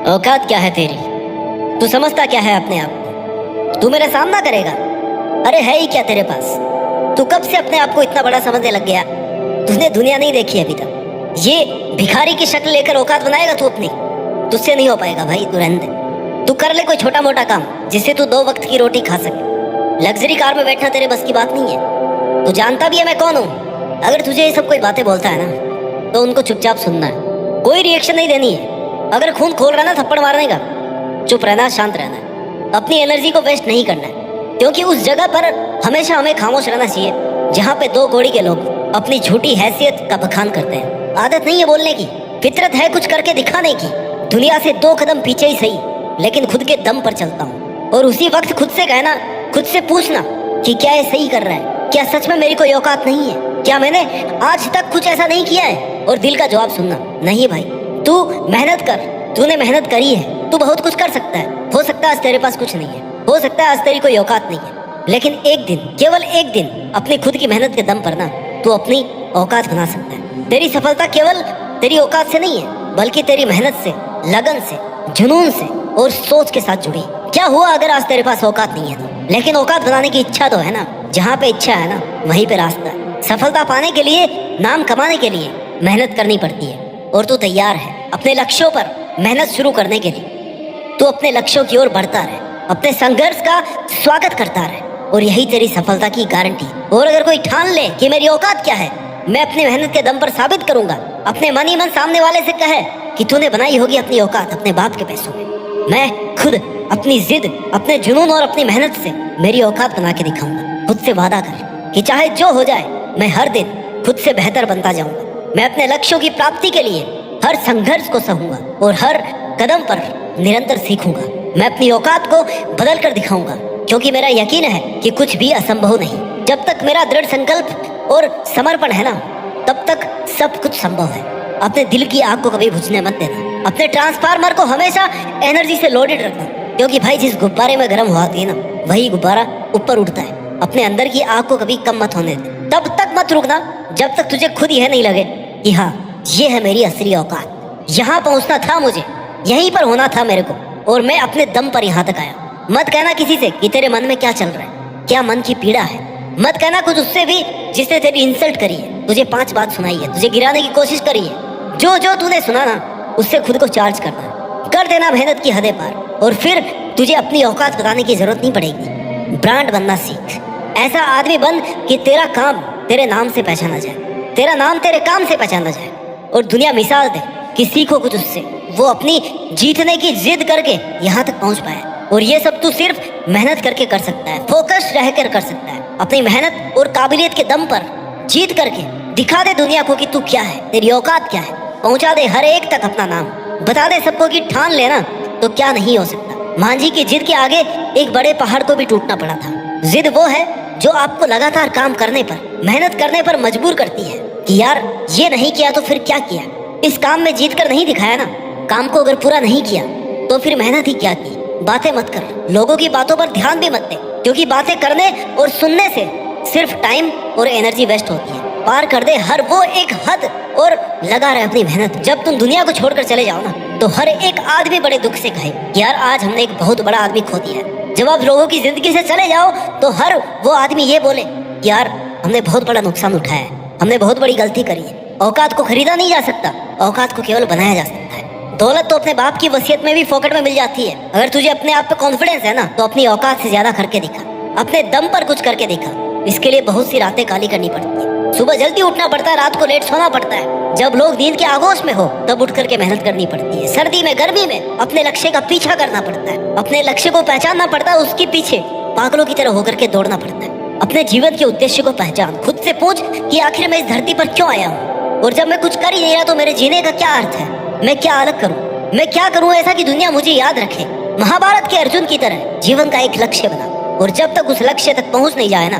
औकात क्या है तेरी? तू समझता क्या है अपने आप को? तू मेरा सामना करेगा? अरे है ही क्या तेरे पास? तू कब से अपने आप को इतना बड़ा समझने लग गया? तूने दुनिया नहीं देखी अभी तक। ये भिखारी की शक्ल लेकर औकात बनाएगा तू अपनी? तुझसे नहीं हो पाएगा भाई, तू रहने दे। तू कर ले कोई छोटा मोटा काम जिससे तू 2 वक्त की रोटी खा सके। लग्जरी कार में बैठना तेरे बस की बात नहीं है। तू जानता भी है मैं कौन हूँ। अगर तुझे ये सब कोई बातें बोलता है ना तो उनको चुपचाप सुनना है, कोई रिएक्शन नहीं देनी है। अगर खून खोल रहा है ना थप्पड़ मारने का, चुप रहना, शांत रहना है। अपनी एनर्जी को वेस्ट नहीं करना है, क्योंकि उस जगह पर हमेशा हमें खामोश रहना चाहिए जहाँ पे 2 कौड़ी के लोग अपनी झूठी हैसियत का बखान करते हैं। आदत नहीं है बोलने की, फितरत है कुछ करके दिखाने की। दुनिया से 2 कदम पीछे ही सही, लेकिन खुद के दम पर चलता हूँ। और उसी वक्त खुद से कहना, खुद से पूछना कि क्या ये सही कर रहा है, क्या सच में मेरी कोई औकात नहीं है, क्या मैंने आज तक कुछ ऐसा नहीं किया है। और दिल का जवाब सुनना, नहीं भाई तू मेहनत कर, तूने मेहनत करी है, तू बहुत कुछ कर सकता है। हो सकता है आज तेरे पास कुछ नहीं है, हो सकता है आज तेरी कोई औकात नहीं है, लेकिन एक दिन, केवल एक दिन अपनी खुद की मेहनत के दम पर ना तू अपनी औकात बना सकता है। तेरी सफलता केवल तेरी औकात से नहीं है, बल्कि तेरी मेहनत से, लगन से, जुनून से और सोच के साथ जुड़ी। क्या हुआ अगर आज तेरे पास औकात नहीं है तो? लेकिन औकात बनाने की इच्छा तो है ना। जहाँ पे इच्छा है ना वहीं पे रास्ता है। सफलता पाने के लिए, नाम कमाने के लिए मेहनत करनी पड़ती है। और तू तैयार है अपने लक्ष्यों पर मेहनत शुरू करने के लिए? तू अपने लक्ष्यों की ओर बढ़ता रहे, अपने संघर्ष का स्वागत करता रहे, और यही तेरी सफलता की गारंटी। और अगर कोई ठान ले कि मेरी औकात क्या है, मैं अपनी मेहनत के दम पर साबित करूंगा, अपने मन ही मन सामने वाले से कहे कि तूने बनाई होगी अपनी औकात अपने बाप के पैसों में, मैं खुद अपनी जिद, अपने जुनून और अपनी मेहनत से मेरी औकात बना के दिखाऊंगा। खुद से वादा कर कि चाहे जो हो जाए, मैं हर दिन खुद से बेहतर बनता जाऊंगा। मैं अपने लक्ष्यों की प्राप्ति के लिए हर संघर्ष को सहूंगा और हर कदम पर निरंतर सीखूंगा। मैं अपनी औकात को बदल कर दिखाऊंगा, क्योंकि मेरा यकीन है कि कुछ भी असंभव नहीं। जब तक मेरा दृढ़ संकल्प और समर्पण है ना, तब तक सब कुछ संभव है। अपने दिल की आग को कभी बुझने मत देना। अपने ट्रांसफार्मर को हमेशा एनर्जी से लोडेड रखना, क्योंकि भाई जिस गुब्बारे में गर्म होती है ना, वही गुब्बारा ऊपर उठता है। अपने अंदर की आग को कभी कम मत होने दे। तब तक मत रुकना जब तक तुझे खुद यह नहीं लगे कि हाँ, ये है मेरी असली औकात। यहाँ पहुँचना था मुझे, यहीं पर होना था मेरे को, और मैं अपने दम पर यहाँ तक आया। मत कहना किसी से कि तेरे मन में क्या चल रहा है, क्या मन की पीड़ा है। मत कहना कुछ उससे भी जिसने तेरी इंसल्ट करी है, तुझे 5 बात सुनाई है, तुझे गिराने की कोशिश करी है। जो जो तूने सुना ना, उससे खुद को चार्ज करना, कर देना मेहनत की हदें पार, और फिर तुझे अपनी औकात बताने की जरूरत नहीं पड़ेगी। ब्रांड बनना सीख। ऐसा आदमी बन कि तेरा काम तेरे नाम से पहचाना जाए, तेरा नाम तेरे काम से पहचाना जाए, और दुनिया मिसाल दे कि सीखो कुछ उससे। वो अपनी जीतने की जिद करके यहाँ तक पहुँच पाया, और ये सब तू सिर्फ मेहनत करके कर सकता है, फोकस रहकर कर सकता है। अपनी मेहनत और काबिलियत के दम पर जीत करके दिखा दे दुनिया को कि तू क्या है, तेरी औकात क्या है। पहुँचा दे हर एक तक अपना नाम, बता दे सबको कि ठान लेना तो क्या नहीं हो सकता। मांझी की जिद के आगे एक बड़े पहाड़ को भी टूटना पड़ा था। जिद वो है जो आपको लगातार काम करने पर, मेहनत करने पर मजबूर करती है कि यार ये नहीं किया तो फिर क्या किया। इस काम में जीत कर नहीं दिखाया ना, काम को अगर पूरा नहीं किया तो फिर मेहनत ही क्या की। बातें मत कर, लोगों की बातों पर ध्यान भी मत दे, क्योंकि बातें करने और सुनने से सिर्फ टाइम और एनर्जी वेस्ट होती है। पार कर दे हर वो एक हद और लगा रहे अपनी मेहनत। जब तुम दुनिया को छोड़कर चले जाओ ना, तो हर एक आदमी बड़े दुख से कहे कि यार आज हमने एक बहुत बड़ा आदमी खो दिया है। जब आप लोगों की जिंदगी से चले जाओ तो हर वो आदमी ये बोले कि यार हमने बहुत बड़ा नुकसान उठाया है, हमने बहुत बड़ी गलती करी है। औकात को खरीदा नहीं जा सकता, औकात को केवल बनाया जा सकता है। दौलत तो अपने बाप की वसीयत में भी फोकट में मिल जाती है। अगर तुझे अपने आप पे कॉन्फिडेंस है ना, तो अपनी औकात से ज्यादा करके दिखा, अपने दम पर कुछ करके दिखा। इसके लिए बहुत सी रातें काली करनी पड़ती है, सुबह जल्दी उठना पड़ता है, रात को लेट सोना पड़ता है। जब लोग नींद के आगोश में हो तब उठ करके मेहनत करनी पड़ती है। सर्दी में, गर्मी में अपने लक्ष्य का पीछा करना पड़ता है, अपने लक्ष्य को पहचानना पड़ता है, उसके पीछे पागलों की तरह होकर के दौड़ना पड़ता है। अपने जीवन के उद्देश्य को पहचान, खुद से पूछ कि आखिर मैं इस धरती पर क्यों आया हूँ, और जब मैं कुछ कर ही नहीं रहा तो मेरे जीने का क्या अर्थ है। मैं क्या अलग करूँ, मैं क्या करूँ ऐसा कि दुनिया मुझे याद रखे। महाभारत के अर्जुन की तरह जीवन का एक लक्ष्य बना, और जब तक उस लक्ष्य तक पहुँच नहीं जाए ना,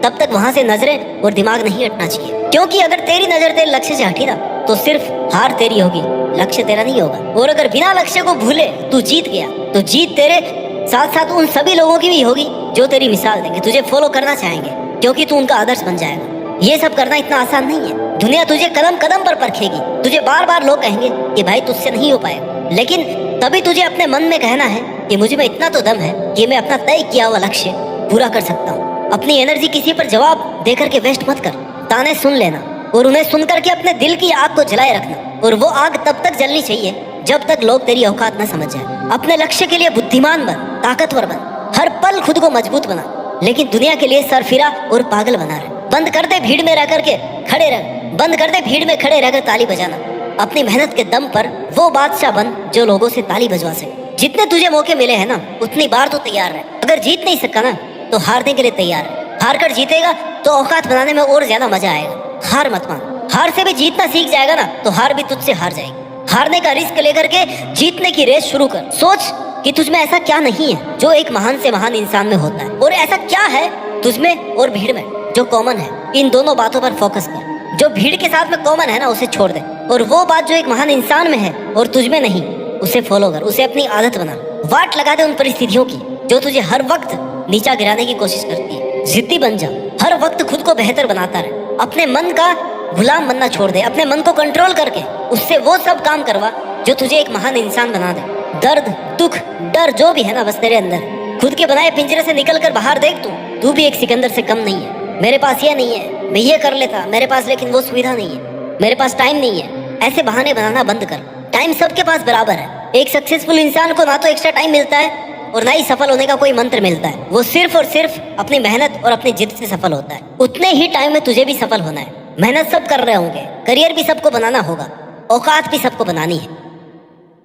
तब तक वहां से नजरें और दिमाग नहीं हटना चाहिए। क्योंकि अगर तेरी नजर तेरे लक्ष्य से हटी ना, तो सिर्फ हार तेरी होगी, लक्ष्य तेरा नहीं होगा। और अगर बिना लक्ष्य को भूले तू जीत गया, तो जीत तेरे साथ साथ उन सभी लोगों की भी होगी जो तेरी मिसाल देंगे, तुझे फॉलो करना चाहेंगे, क्योंकि तू उनका आदर्श बन जाएगा। ये सब करना इतना आसान नहीं है। दुनिया तुझे कदम कदम पर परखेगी, तुझे बार बार लोग कहेंगे कि भाई तुझसे नहीं हो पाएगा, लेकिन तभी तुझे अपने मन में कहना है कि मुझ में इतना तो दम है कि मैं अपना तय किया हुआ लक्ष्य पूरा कर सकता हूँ। अपनी एनर्जी किसी पर जवाब देकर के वेस्ट मत कर। ताने सुन लेना और उन्हें सुन करके अपने दिल की आग को जलाए रखना, और वो आग तब तक जलनी चाहिए जब तक लोग तेरी औकात न समझ जाए। अपने लक्ष्य के लिए बुद्धिमान बन, ताकतवर बन, हर पल खुद को मजबूत बना, लेकिन दुनिया के लिए सरफिरा और पागल बना रहे। बंद कर दे भीड़ में रह करके खड़े रह, बंद कर दे भीड़ में खड़े रहकर ताली बजाना। अपनी मेहनत के दम पर वो बादशाह बन जो लोगों से ताली बजवा सके। जितने तुझे मौके मिले हैं ना, उतनी बार तो तैयार रहे। अगर जीत नहीं सका ना, तो हारने के लिए तैयार है। हार कर जीतेगा तो औकात बनाने में और ज्यादा मजा आएगा। हार मत मान। हार से भी जीतना सीख जाएगा ना, तो हार भी तुझसे हार जाएगी। हारने का रिस्क लेकर के जीतने की रेस शुरू कर। सोच कि तुझमें ऐसा क्या नहीं है जो एक महान से महान इंसान में होता है, और ऐसा क्या है तुझमें और भीड़ में जो कॉमन है। इन दोनों बातों पर फोकस कर। जो भीड़ के साथ में कॉमन है ना, उसे छोड़ दे, और वो बात जो एक महान इंसान में है और तुझमें नहीं, उसे फॉलो कर। उसे अपनी आदत बना। वाट लगा दे उन परिस्थितियों की जो तुझे हर वक्त नीचा गिराने की कोशिश करती है। जिद्दी बन जा, हर वक्त खुद को बेहतर बनाता रहे। अपने मन का गुलाम बनना छोड़ दे। अपने मन को कंट्रोल करके उससे वो सब काम करवा जो तुझे एक महान इंसान बना दे। दर्द, दुख, डर जो भी है ना, बस तेरे अंदर। खुद के बनाए पिंजरे से निकल कर बाहर देख। तू भी एक सिकंदर से कम नहीं है। मेरे पास ये नहीं है, मैं ये कर लेता मेरे पास, लेकिन वो सुविधा नहीं है, मेरे पास टाइम नहीं है। ऐसे बहाने बनाना बंद कर। टाइम सबके पास बराबर है। एक सक्सेसफुल इंसान को ना तो एक्स्ट्रा टाइम मिलता है और ना ही सफल होने का कोई मंत्र मिलता है। वो सिर्फ और सिर्फ अपनी मेहनत और अपनी जिद से सफल होता है। उतने ही टाइम में तुझे भी सफल होना है। मेहनत सब कर रहे होंगे, करियर भी सबको बनाना होगा, औकात भी सबको बनानी है,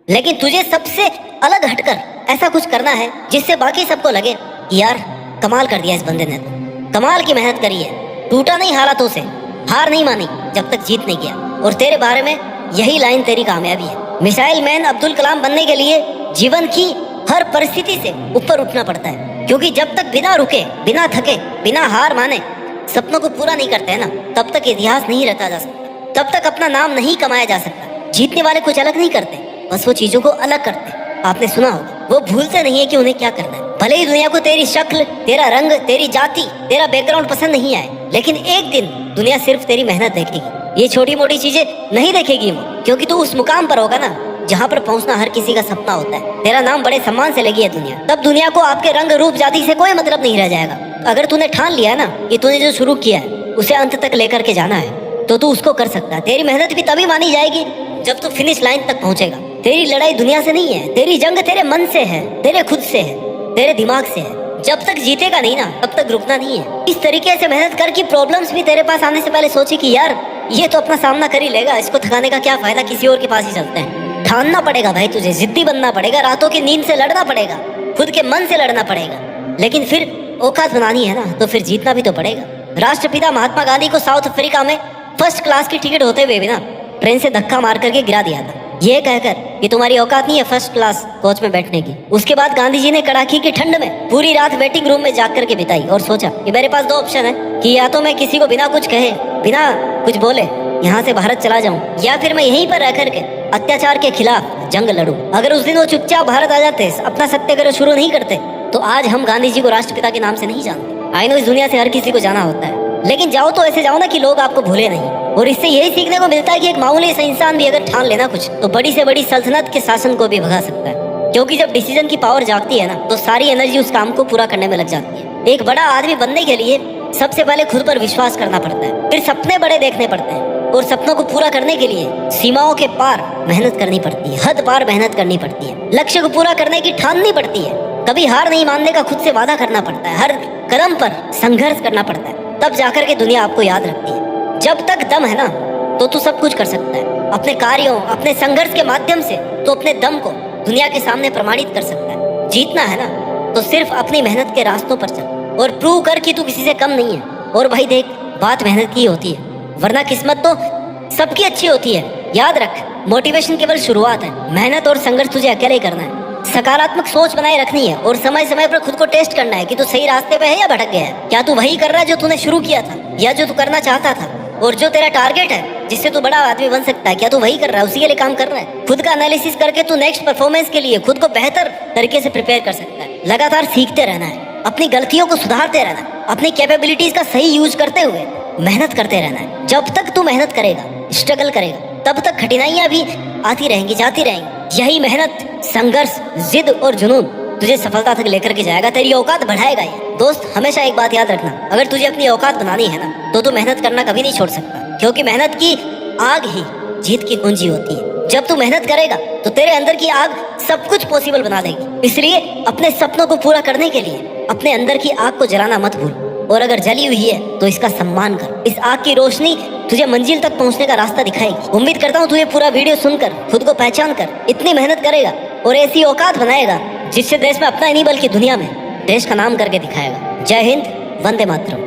लेकिन तुझे सबसे अलग हटकर ऐसा कुछ करना है जिससे बाकी सबको लगे कि यार कमाल कर दिया इस बंदे ने, तो कमाल की मेहनत करी है। टूटा नहीं हालातों से, हार नहीं मानी जब तक जीत नहीं किया। और तेरे बारे में यही लाइन तेरी कामयाबी है। मिसाइल मैन अब्दुल कलाम बनने के लिए जीवन की हर परिस्थिति से ऊपर उठना पड़ता है, क्योंकि जब तक बिना रुके, बिना थके, बिना हार माने सपनों को पूरा नहीं करते हैं ना, तब तक इतिहास नहीं रचा जा सकता, तब तक अपना नाम नहीं कमाया जा सकता। जीतने वाले कुछ अलग नहीं करते, बस वो चीजों को अलग करते। आपने सुना होगा, वो भूलते नहीं है कि उन्हें क्या करना है। भले ही दुनिया को तेरी शक्ल, तेरा रंग, तेरी जाति, तेरा बैकग्राउंड पसंद नहीं आए, लेकिन एक दिन दुनिया सिर्फ तेरी मेहनत देखेगी। ये छोटी मोटी चीजें नहीं देखेगी वो, क्योंकि तू उस मुकाम पर होगा ना जहाँ पर पहुँचना हर किसी का सपना होता है। तेरा नाम बड़े सम्मान से लगी है दुनिया, तब दुनिया को आपके रंग, रूप, जाति से कोई मतलब नहीं रह जाएगा। अगर तूने ठान लिया है ना कि तूने जो शुरू किया है उसे अंत तक लेकर के जाना है, तो तू उसको कर सकता है। तेरी मेहनत भी तभी मानी जाएगी जब तू फिनिश लाइन तक पहुंचेगा। तेरी लड़ाई दुनिया से नहीं है, तेरी जंग तेरे मन से है, तेरे खुद से है, तेरे दिमाग से है। जब तक जीतेगा नहीं ना, तब तक रुकना नहीं है। इस तरीके से मेहनत कर कि प्रॉब्लम्स भी तेरे पास आने से पहले सोचे कि यार ये तो अपना सामना कर ही लेगा, इसको थकाने का क्या फायदा, किसी और के पास ही चलते हैं। ठानना पड़ेगा भाई, तुझे जिद्दी बनना पड़ेगा, रातों की नींद से लड़ना पड़ेगा, खुद के मन से लड़ना पड़ेगा। लेकिन फिर औकात बनानी है ना, तो फिर जीतना भी तो पड़ेगा। राष्ट्रपिता महात्मा गांधी को साउथ अफ्रीका में फर्स्ट क्लास की टिकट होते हुए भी ना ट्रेन से धक्का मार करके गिरा दिया था, ये कहकर कि तुम्हारी औकात नहीं है फर्स्ट क्लास कोच में बैठने की। उसके बाद गांधी जी ने कड़ाके की ठंड में पूरी रात वेटिंग रूम में जाग करके बिताई और सोचा कि मेरे पास दो ऑप्शन है कि या तो मैं किसी को बिना कुछ कहे, बिना कुछ बोले यहाँ से भारत चला जाऊं, या फिर मैं यहीं पर रह करके अत्याचार के खिलाफ जंग लड़ूं। अगर उस दिन वो चुपचाप भारत आ जाते, अपना सत्याग्रह शुरू नहीं करते, तो आज हम गांधी जी को राष्ट्रपिता के नाम से नहीं जानते। आई नो इस दुनिया से हर किसी को जाना होता है, लेकिन जाओ तो ऐसे जाओ ना कि लोग आपको भूले नहीं। और इससे यही सीखने को मिलता है कि एक मामूली सा इंसान भी अगर ठान लेना कुछ, तो बड़ी से बड़ी सल्तनत के शासन को भी भगा सकता है। क्योंकि जब डिसीजन की पावर जागती है ना, तो सारी एनर्जी उस काम को पूरा करने में लग जाती है। एक बड़ा आदमी बनने के लिए सबसे पहले खुद पर विश्वास करना पड़ता है, फिर सपने बड़े देखने पड़ते हैं, और सपनों को पूरा करने के लिए सीमाओं के पार मेहनत करनी पड़ती है, हद पार मेहनत करनी पड़ती है। लक्ष्य को पूरा करने की ठाननी पड़ती है, कभी हार नहीं मानने का खुद से वादा करना पड़ता है, हर कदम पर संघर्ष करना पड़ता है, तब जाकर के दुनिया आपको याद रखती है। जब तक दम है ना, तो तू सब कुछ कर सकता है। अपने कार्यों, अपने संघर्ष के माध्यम से तो अपने दम को दुनिया के सामने प्रमाणित कर सकता है। जीतना है ना, तो सिर्फ अपनी मेहनत के रास्तों पर चल और प्रूव कर कि तू किसी से कम नहीं है। और भाई देख, बात मेहनत की होती है, वरना किस्मत तो सबकी अच्छी होती है। याद रख, मोटिवेशन केवल शुरुआत है, मेहनत और संघर्ष तुझे अकेले करना है। सकारात्मक सोच बनाए रखनी है और समय समय पर खुद को टेस्ट करना है कि तू सही रास्ते पे है या भटक गया है। क्या तू वही कर रहा है जो तूने शुरू किया था, या जो तू करना चाहता था? और जो तेरा टारगेट है जिससे तू बड़ा आदमी बन सकता है, क्या तू वही कर रहा है, उसी के लिए काम कर रहा है? खुद का एनालिसिस करके तू नेक्स्ट परफॉर्मेंस के लिए खुद को बेहतर तरीके से प्रिपेयर कर सकता है। लगातार सीखते रहना है, अपनी गलतियों को सुधारते रहना है, अपनी कैपेबिलिटीज का सही यूज करते हुए मेहनत करते रहना है। जब तक तू मेहनत करेगा, स्ट्रगल करेगा, तब तक कठिनाइयां भी आती रहेंगी, जाती रहेंगी। यही मेहनत, संघर्ष, जिद और जुनून तुझे सफलता तक लेकर के जाएगा, तेरी औकात बढ़ाएगा ये। दोस्त, हमेशा एक बात याद रखना, अगर तुझे अपनी औकात बनानी है ना, तो तू मेहनत करना कभी नहीं छोड़ सकता, क्योंकि मेहनत की आग ही जीत की कुंजी होती है। जब तू मेहनत करेगा तो तेरे अंदर की आग सब कुछ पॉसिबल बना देगी। इसलिए अपने सपनों को पूरा करने के लिए अपने अंदर की आग को जलाना मत भूल, और अगर जली हुई है तो इसका सम्मान कर। इस आग की रोशनी तुझे मंजिल तक पहुंचने का रास्ता दिखाएगी। उम्मीद करता हूँ तू ये पूरा वीडियो सुनकर खुद को पहचान कर इतनी मेहनत करेगा और ऐसी औकात बनाएगा जिससे देश में अपना ही नहीं बल्कि दुनिया में देश का नाम करके दिखाएगा। जय हिंद, वंदे मातरम।